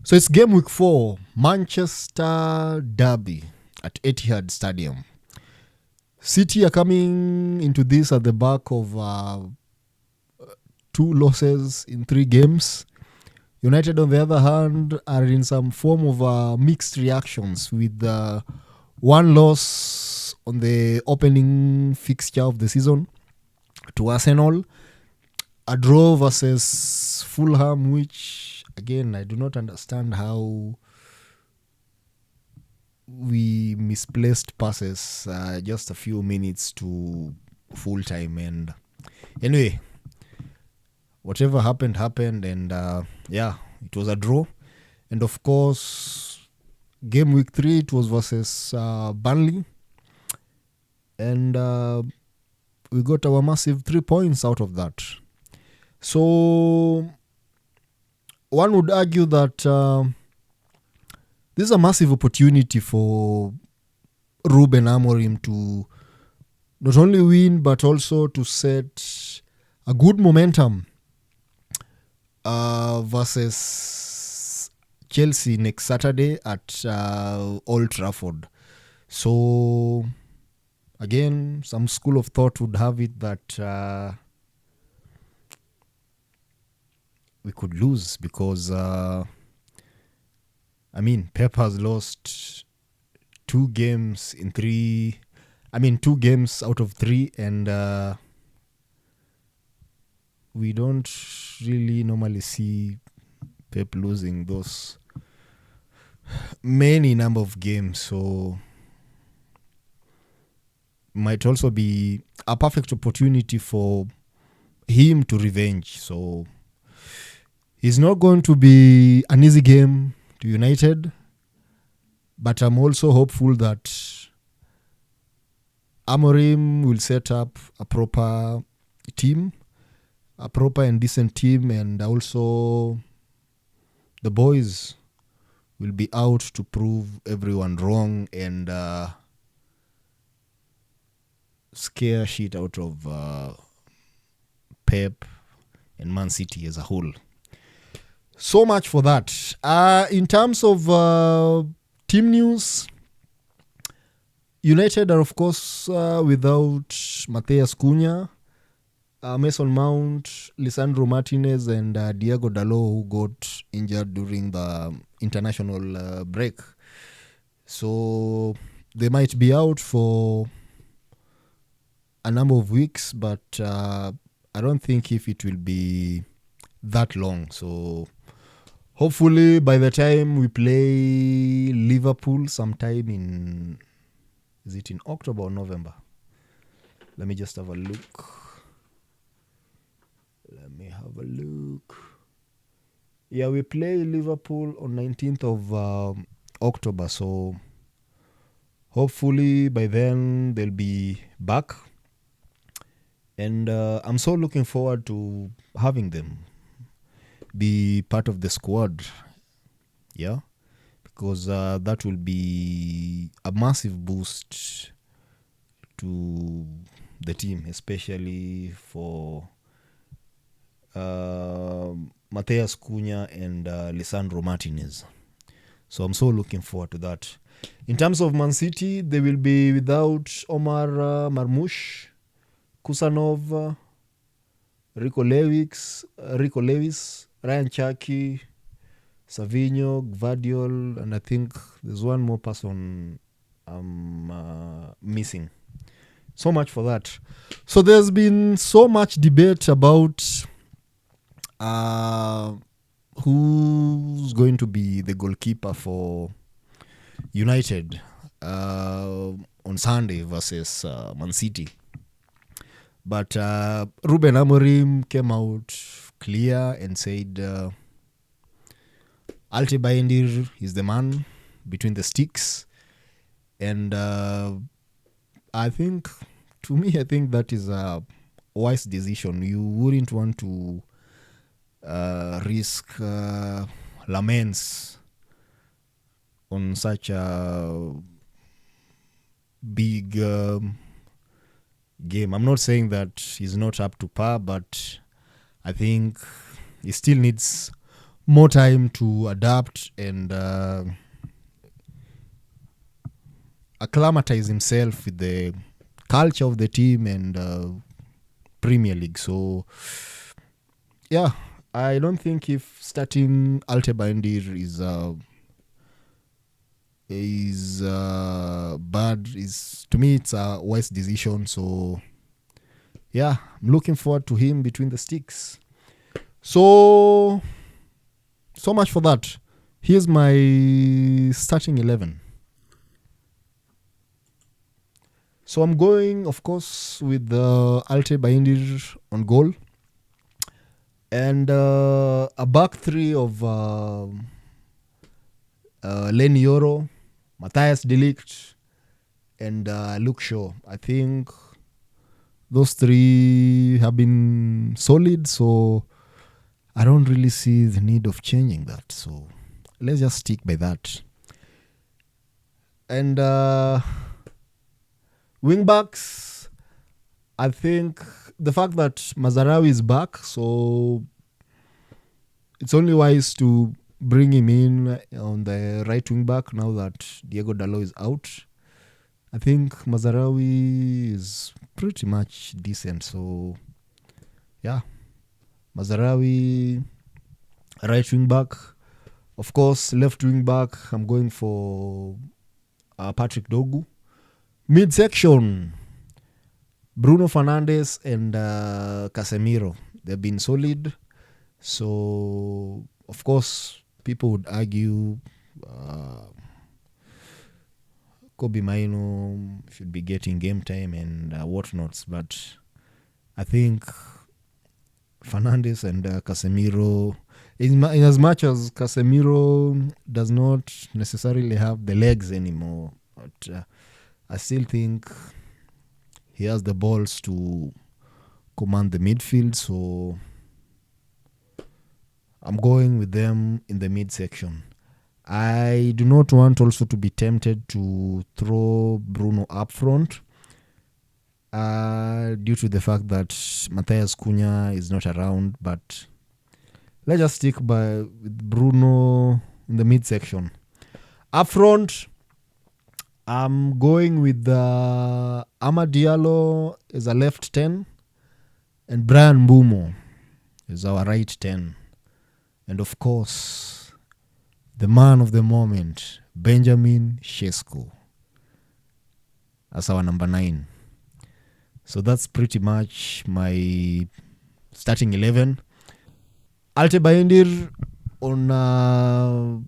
So it's game week 4, Manchester Derby at Etihad Stadium. City are coming into this at the back of 2 losses in 3 games. United, on the other hand, are in some form of mixed reactions with 1 loss on the opening fixture of the season to Arsenal, a draw versus Fulham, which, again, I do not understand how we misplaced passes just a few minutes to full time. And anyway, whatever happened, and it was a draw. And of course, game week 3, it was versus Burnley. And we got our massive 3 points out of that. So one would argue that this is a massive opportunity for Ruben Amorim to not only win, but also to set a good momentum versus Chelsea next Saturday at Old Trafford. So, again, some school of thought would have it that we could lose because, Pep has lost 2 games in 3. 2 games out of 3, and we don't really normally see Pep losing those many number of games. So might also be a perfect opportunity for him to revenge. So it's not going to be an easy game to United, but I'm also hopeful that Amorim will set up a proper team, a proper and decent team, and also the boys will be out to prove everyone wrong and scare shit out of Pep and Man City as a whole. So much for that. In terms of team news, United are, of course, without Matheus Cunha, Mason Mount, Lisandro Martinez, and Diego Dalot, who got injured during the international break. So they might be out for a number of weeks, but I don't think if it will be that long. So hopefully by the time we play Liverpool sometime in, is it in October or November? Let me just have a look. Yeah, we play Liverpool on 19th of October. So hopefully by then they'll be back. And I'm so looking forward to having them be part of the squad. Yeah, because that will be a massive boost to the team, especially for Matheus Cunha and Lisandro Martinez. So I'm so looking forward to that. In terms of Man City, they will be without Omar Marmoush, Kusanov, Rico Lewis, Ryan Chaki, Savinho, Gvardiol, and I think there's one more person I'm missing. So much for that. So there's been so much debate about who's going to be the goalkeeper for United on Sunday versus Man City. But Ruben Amorim came out clear and said Alte Bayindir is the man between the sticks. And I think that is a wise decision. You wouldn't want to risk laments on such a big game. I'm not saying that he's not up to par, but I think he still needs more time to adapt and acclimatize himself with the culture of the team and Premier League. So, yeah, I don't think if starting Alte Bayendir is bad. Is to me, it's a wise decision. So, yeah, I'm looking forward to him between the sticks. So much for that. Here's my starting 11. So I'm going, of course, with Alte Bayendir on goal. And a back three of Len Yoro, Matthias De Ligt, and Luke Shaw. I think those three have been solid, so I don't really see the need of changing that. So let's just stick by that. And wing backs, I think the fact that Mazarawi is back, so it's only wise to bring him in on the right wing back now that Diego Dalot is out. I think Mazarawi is pretty much decent. So, yeah. Mazarawi, right wing back. Of course, left wing back, I'm going for Patrick Dogu. Midsection, Bruno Fernandes and Casemiro. They've been solid. So, of course, people would argue Kobe Maino should be getting game time and whatnots. But I think Fernandes and Casemiro, in as much as Casemiro does not necessarily have the legs anymore, but I still think he has the balls to command the midfield. So I'm going with them in the midsection. I do not want also to be tempted to throw Bruno up front due to the fact that Matthias Cunha is not around. But let's just stick with Bruno in the midsection. Up front, I'm going with Amad Diallo as a left 10 and Brian Mbumo is our right 10. And of course, the man of the moment, Benjamin Sesko, as our number 9. So that's pretty much my starting 11. Alte Bayendir on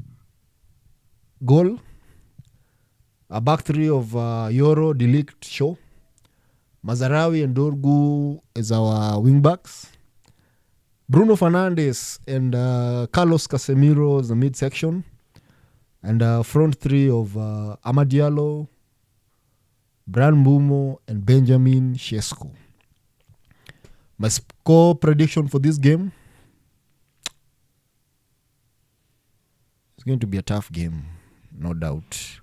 goal. A back three of Yoro, De Ligt, Shaw. Mazarawi and Dorgu as our wing backs. Bruno Fernandes and Carlos Casemiro as the midsection. And front three of Amad Diallo, Brian Mbumo, and Benjamin Sesko. My score prediction for this game, it's going to be a tough game, no doubt.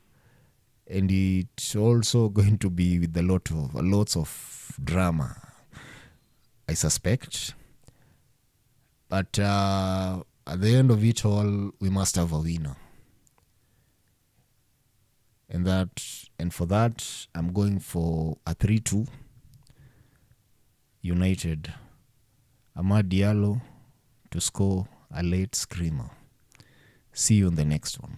And it's also going to be with lots of drama, I suspect. But at the end of it all, we must have a winner. And for that, I'm going for a 3-2 United. Amad Diallo to score a late screamer. See you in the next one.